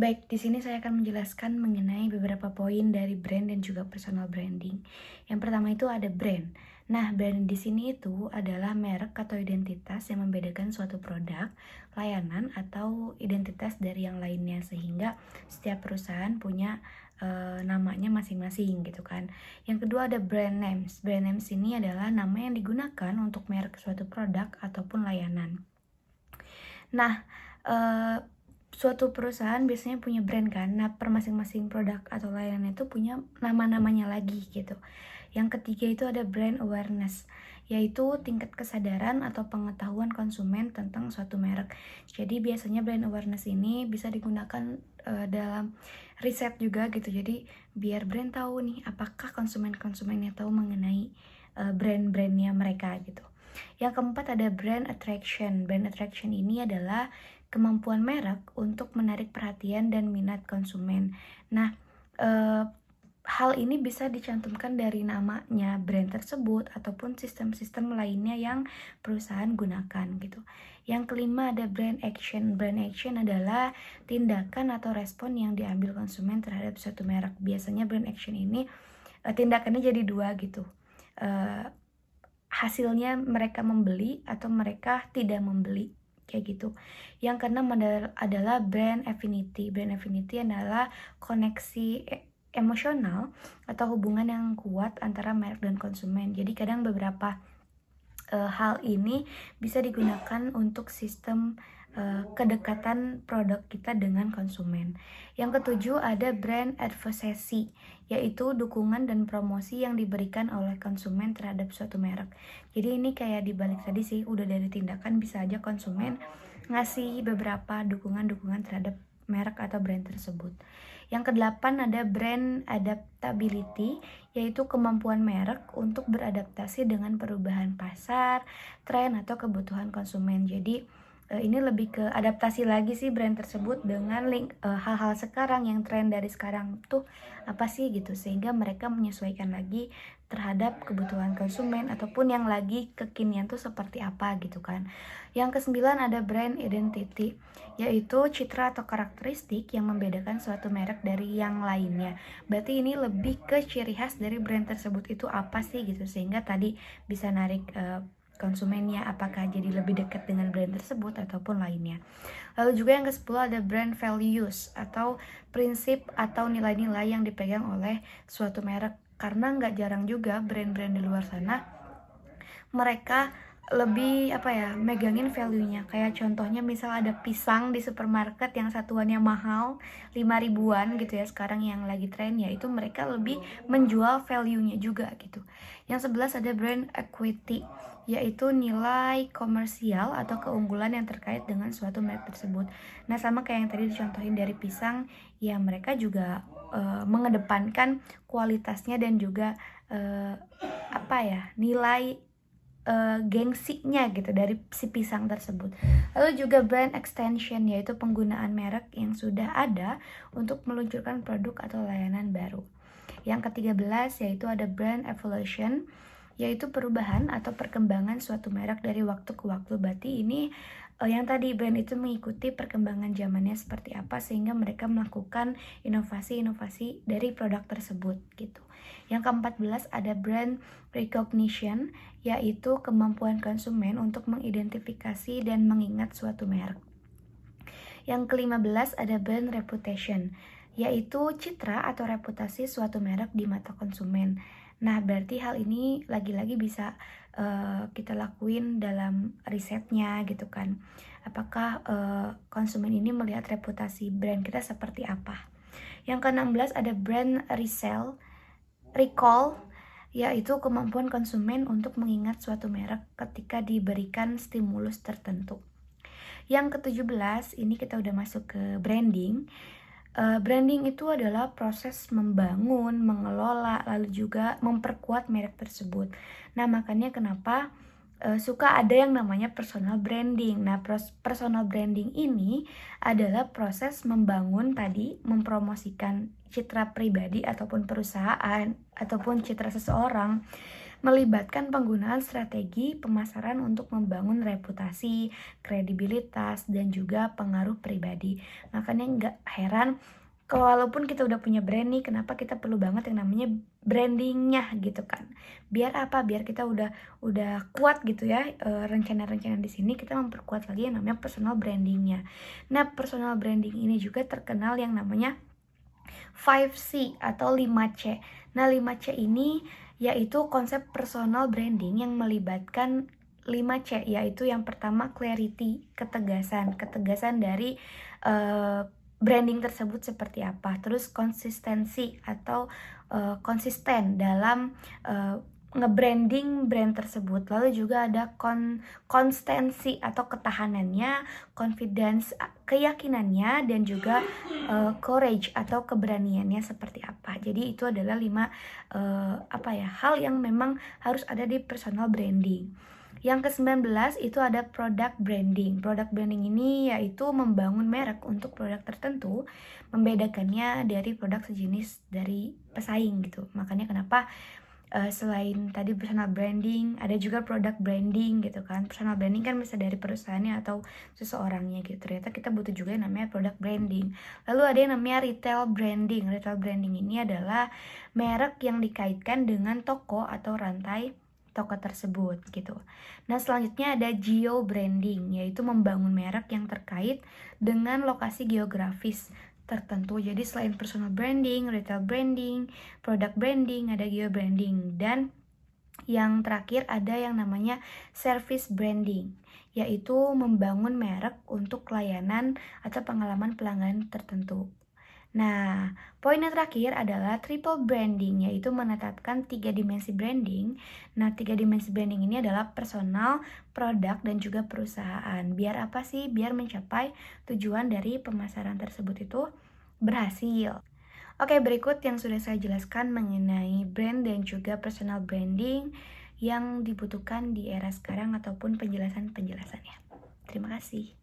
Baik, di sini saya akan menjelaskan mengenai beberapa poin dari brand dan juga personal branding. Yang pertama itu ada brand. Nah, brand di sini itu adalah merek atau identitas yang membedakan suatu produk, layanan, atau identitas dari yang lainnya sehingga setiap perusahaan punya namanya masing-masing gitu kan. Yang kedua ada brand names. Brand names ini adalah nama yang digunakan untuk merek suatu produk ataupun layanan. Nah, eh, suatu perusahaan biasanya punya brand kan. Nah, per masing-masing produk atau layanan itu punya nama-namanya lagi gitu. Yang ketiga itu ada brand awareness, yaitu tingkat kesadaran atau pengetahuan konsumen tentang suatu merek. Jadi biasanya brand awareness ini bisa digunakan dalam riset juga gitu. Jadi biar brand tahu nih apakah konsumen-konsumennya tahu mengenai brand-brandnya mereka gitu. Yang keempat ada brand attraction. Brand attraction ini adalah kemampuan merek untuk menarik perhatian dan minat konsumen. Nah, hal ini bisa dicantumkan dari namanya brand tersebut ataupun sistem-sistem lainnya yang perusahaan gunakan gitu. Yang kelima ada brand action. Brand action adalah tindakan atau respon yang diambil konsumen terhadap suatu merek. Biasanya brand action ini tindakannya jadi dua gitu. Hasilnya mereka membeli atau mereka tidak membeli kayak gitu. Yang keenam adalah brand affinity. Brand affinity adalah koneksi emosional atau hubungan yang kuat antara merek dan konsumen. Jadi kadang beberapa hal ini bisa digunakan untuk sistem kedekatan produk kita dengan konsumen. Yang ketujuh ada brand advocacy, yaitu dukungan dan promosi yang diberikan oleh konsumen terhadap suatu merek. Jadi ini kayak dibalik tadi sih, udah dari tindakan bisa aja konsumen ngasih beberapa dukungan-dukungan terhadap merek atau brand tersebut. Yang kedelapan ada brand adaptability, yaitu kemampuan merek untuk beradaptasi dengan perubahan pasar, tren, atau kebutuhan konsumen. Jadi ini lebih ke adaptasi lagi sih brand tersebut dengan hal-hal sekarang, yang tren dari sekarang tuh apa sih gitu, sehingga mereka menyesuaikan lagi terhadap kebutuhan konsumen ataupun yang lagi kekinian tuh seperti apa gitu kan. Yang kesembilan ada brand identity, yaitu citra atau karakteristik yang membedakan suatu merek dari yang lainnya. Berarti ini lebih ke ciri khas dari brand tersebut itu apa sih gitu, sehingga tadi bisa narik konsumennya, apakah jadi lebih dekat dengan brand tersebut ataupun lainnya. Lalu juga yang ke-10 ada brand values atau prinsip atau nilai-nilai yang dipegang oleh suatu merek. Karena nggak jarang juga brand-brand di luar sana mereka lebih megangin value-nya. Kayak contohnya misal ada pisang di supermarket yang satuannya mahal 5 ribuan gitu ya, sekarang yang lagi tren ya, itu mereka lebih menjual value-nya juga gitu. Yang 11 ada brand equity, yaitu nilai komersial atau keunggulan yang terkait dengan suatu merek tersebut. Nah, sama kayak yang tadi dicontohin dari pisang, ya mereka juga mengedepankan kualitasnya dan juga nilai gengsinya gitu dari si pisang tersebut. Lalu juga brand extension, yaitu penggunaan merek yang sudah ada untuk meluncurkan produk atau layanan baru. Yang ke-13 yaitu ada brand evolution, yaitu perubahan atau perkembangan suatu merek dari waktu ke waktu. Berarti ini yang tadi brand itu mengikuti perkembangan zamannya seperti apa, sehingga mereka melakukan inovasi-inovasi dari produk tersebut gitu. Yang ke-14 ada brand recognition, yaitu kemampuan konsumen untuk mengidentifikasi dan mengingat suatu merek. Yang ke-15 ada brand reputation, yaitu citra atau reputasi suatu merek di mata konsumen. Nah, berarti hal ini lagi-lagi bisa kita lakuin dalam risetnya gitu kan. Apakah konsumen ini melihat reputasi brand kita seperti apa. Yang ke-16 ada brand recall, yaitu kemampuan konsumen untuk mengingat suatu merek ketika diberikan stimulus tertentu. Yang ke-17 ini kita udah masuk ke branding. Branding itu adalah proses membangun, mengelola, lalu juga memperkuat merek tersebut. Nah, makanya kenapa suka ada yang namanya personal branding. Nah, personal branding ini adalah proses membangun tadi, mempromosikan citra pribadi ataupun perusahaan ataupun citra seseorang melibatkan penggunaan strategi pemasaran untuk membangun reputasi, kredibilitas, dan juga pengaruh pribadi. Makanya nggak heran walaupun kita udah punya brand nih, kenapa kita perlu banget yang namanya brandingnya gitu kan. Biar apa? Biar kita udah kuat gitu ya, rencana-rencana di sini kita memperkuat lagi yang namanya personal brandingnya. Nah, personal branding ini juga terkenal yang namanya 5C atau 5C. Nah, 5C ini yaitu konsep personal branding yang melibatkan 5C, yaitu yang pertama clarity, ketegasan dari branding tersebut seperti apa. Terus konsistensi atau konsisten dalam nge-branding brand tersebut. Lalu juga ada konsistensi atau ketahanannya, confidence, keyakinannya, dan juga courage atau keberaniannya seperti apa. Jadi itu adalah 5 hal yang memang harus ada di personal branding. Yang ke-19 itu ada product branding. Product branding ini yaitu membangun merek untuk produk tertentu, membedakannya dari produk sejenis dari pesaing gitu. Makanya kenapa selain tadi personal branding, ada juga product branding gitu kan. Personal branding kan bisa dari perusahaannya atau seseorangnya gitu. Ternyata kita butuh juga yang namanya product branding. Lalu ada yang namanya retail branding. Retail branding ini adalah merek yang dikaitkan dengan toko atau rantai toko tersebut gitu. Nah, selanjutnya ada geo branding, yaitu membangun merek yang terkait dengan lokasi geografis tertentu. Jadi selain personal branding, retail branding, product branding, ada geo branding, dan yang terakhir ada yang namanya service branding, yaitu membangun merek untuk layanan atau pengalaman pelanggan tertentu. Nah, poin yang terakhir adalah triple branding, yaitu menetapkan 3 dimensi branding. Nah, 3 dimensi branding ini adalah personal, produk, dan juga perusahaan. Biar apa sih? Biar mencapai tujuan dari pemasaran tersebut itu berhasil. Oke, berikut yang sudah saya jelaskan mengenai brand dan juga personal branding yang dibutuhkan di era sekarang ataupun penjelasan-penjelasannya. Terima kasih.